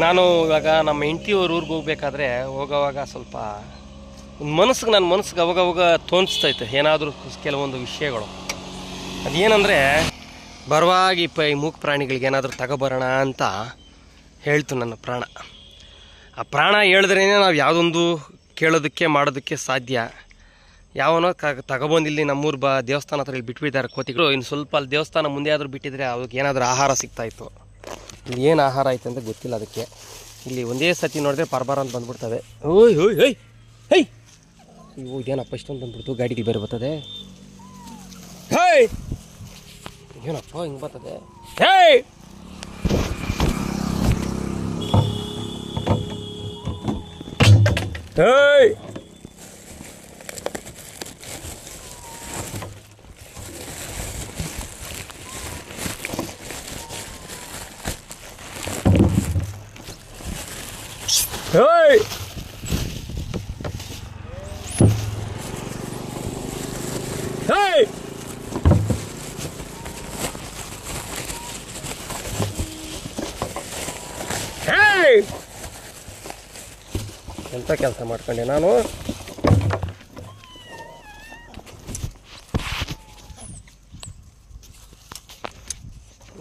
ನಾನು ಇವಾಗ ನಮ್ಮ ಹೆಂಡತಿಯವ್ರ ಊರಿಗೆ ಹೋಗ್ಬೇಕಾದ್ರೆ ಹೋಗೋವಾಗ ಸ್ವಲ್ಪ ನನ್ನ ಮನಸ್ಸಿಗೆ ಅವಾಗವಾಗ ತೋರಿಸ್ತೈತೆ ಏನಾದರೂ ಕೆಲವೊಂದು ವಿಷಯಗಳು. ಅದೇನೆಂದರೆ ಬರವಾಗಿ ಈ ಮೂಕ ಪ್ರಾಣಿಗಳಿಗೆ ಏನಾದರೂ ತಗೊಬರೋಣ ಅಂತ ಹೇಳ್ತು ನನ್ನ ಪ್ರಾಣ. ಆ ಪ್ರಾಣ ಹೇಳಿದ್ರೇ ನಾವು ಯಾವುದೊಂದು ಕೇಳೋದಕ್ಕೆ ಮಾಡೋದಕ್ಕೆ ಸಾಧ್ಯ. ಯಾವನೋ ತಗೊಬಂದಿಲ್ಲಿ ನಮ್ಮೂರು ದೇವಸ್ಥಾನ ಹತ್ರ ಇಲ್ಲಿ ಬಿಟ್ಬಿಟ್ಟಿದ್ದಾರೆ ಕೋತಿಗಳು. ಇನ್ನು ಸ್ವಲ್ಪ ಅಲ್ಲಿ ದೇವಸ್ಥಾನ ಮುಂದೆ ಆದರೂ ಬಿಟ್ಟಿದ್ರೆ ಅದಕ್ಕೆ ಏನಾದರೂ ಆಹಾರ ಸಿಗ್ತಾಯಿತ್ತು. ಇಲ್ಲಿ ಏನು ಆಹಾರ ಆಯ್ತು ಅಂತ ಗೊತ್ತಿಲ್ಲ ಅದಕ್ಕೆ. ಇಲ್ಲಿ ಒಂದೇ ಸತಿ ನೋಡಿದ್ರೆ ಪರ್ಬಾರ ಅಂತ ಬಂದ್ಬಿಡ್ತವೆ. ಓಯ್ ಓಯ್ ಓಯ್ ಹೈ ಇವು ಇದೇನಪ್ಪ ಇಷ್ಟೊಂದು ಬಂದ್ಬಿಡ್ತು. ಗಾಡಿಗೆ ಬೇರೆ ಬರ್ತದೆ. ಹೇ ಏನಪ್ಪ ಹಿಂಗೆ ಬರ್ತದೆ. ಹೇ ಹೇ Hey! Hey! Hey! ಎಂತ ಕೆಲಸ ಮಾಡ್ಕೊಂಡೆ ನಾನು.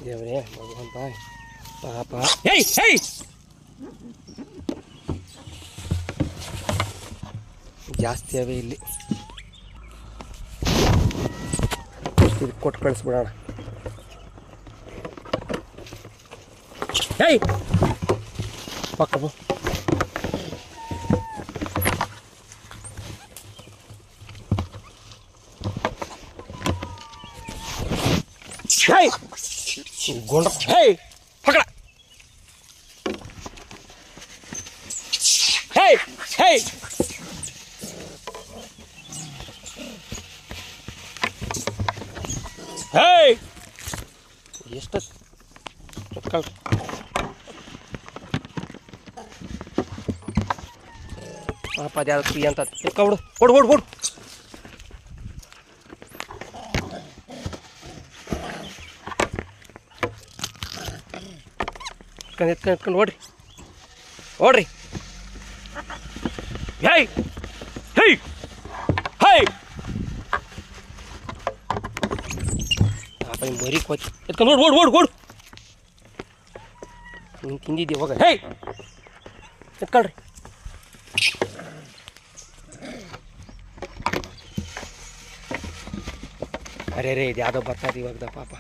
ದೇವರೇ ಭಗವಂತ ಪಾಪ. ಹೇ ಹೇ ಜಾಸ್ತಿ ಅವೇ ಇಲ್ಲಿ. ಕೊಟ್ಟು ಕಳಿಸ್ಬಿಡೋಣ. ಹೇ ಪಕ್ಕ ಹೇ ಗೊಂಡ. ಹೇ ಪಕಡ. ಹೇ ಹೇ ಹೇ ಎಷ್ಟು ಪಾಪ ಅದು ಯಾವ್ದು ಫ್ರೀ ಅಂತ ಎತ್ಕೊಬಿಡು. ಕೊಡು ಕೊಡು ಕೊಡು. ಎತ್ಕೊಂಡು ಓಡ್ರಿ ಓಡ್ರಿ. ಹೇ ಹೇ ಹೇ ಮರಿ ಕೋತಿ ಎತ್ಕೊಂಡು ಓಡ್ ಓಡ್ ಓಡ್ ಓಡು. ನೀನು ತಿಂದಿದ್ದೀವಿ ಹೋಗ. ಹೇ ಎತ್ಕೊಳ್ರಿ. ಅರೆ ರೇ ಇದು ಯಾವುದೋ ಬರ್ತದೆ ಇವಾಗದ ಪಾಪ.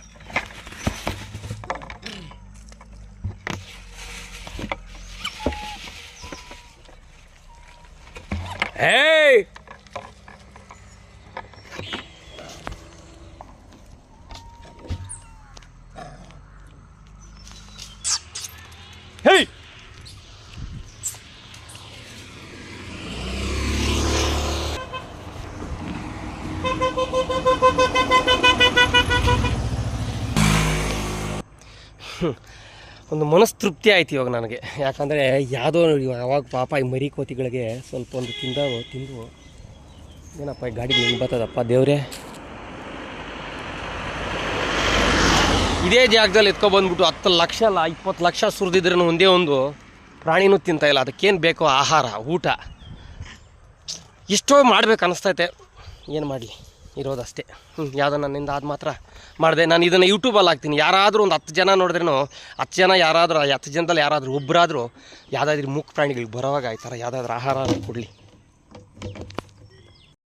ಹೇ ಹೇ ಒಂದು ಮನಸ್ತೃಪ್ತಿ ಆಯ್ತು ಇವಾಗ ನನಗೆ. ಯಾಕಂದರೆ ಯಾವುದೋ ಅವಾಗ ಪಾಪ ಈ ಮರಿ ಕೋತಿಗಳಿಗೆ ಸ್ವಲ್ಪ ಒಂದು ತಿಂದು ಏನಪ್ಪ ಈ ಗಾಡಿಗೆ ಹೆಂಗೆ ಬರ್ತದಪ್ಪ ದೇವ್ರೆ. ಇದೇ ಜಾಗದಲ್ಲಿ ಎತ್ಕೊಬಂದ್ಬಿಟ್ಟು 10 ಲಕ್ಷ ಅಲ್ಲ 20 ಲಕ್ಷ ಸುರಿದಿದ್ರೂ ಒಂದೇ ಒಂದು ಪ್ರಾಣಿನೂ ತಿಂತಾಯಿಲ್ಲ. ಅದಕ್ಕೇನು ಬೇಕೋ ಆಹಾರ ಊಟ ಎಷ್ಟೋ ಮಾಡ್ಬೇಕು ಅನ್ನಿಸ್ತೈತೆ. ಏನು ಮಾಡಲಿ ಇರೋದಷ್ಟೇ. ಯಾವುದೋ ನನ್ನಿಂದ ಅದು ಮಾತ್ರ ಮಾಡಿದೆ. ನಾನು ಇದನ್ನು ಯೂಟ್ಯೂಬಲ್ಲಿ ಹಾಕ್ತೀನಿ. ಯಾರಾದರೂ ಒಂದು 10 ಜನ ನೋಡಿದ್ರೂ 10 ಜನ ಯಾರಾದರೂ 10 ಜನದಲ್ಲಿ ಯಾರಾದರೂ ಒಬ್ಬರಾದರೂ ಯಾವುದಾದ್ರೂ ಮೂಕ ಪ್ರಾಣಿಗಳಿಗೆ ಬರೋವಾಗ ಈ ಥರ ಯಾವುದಾದ್ರೂ ಆಹಾರ ಕೊಡಲಿ.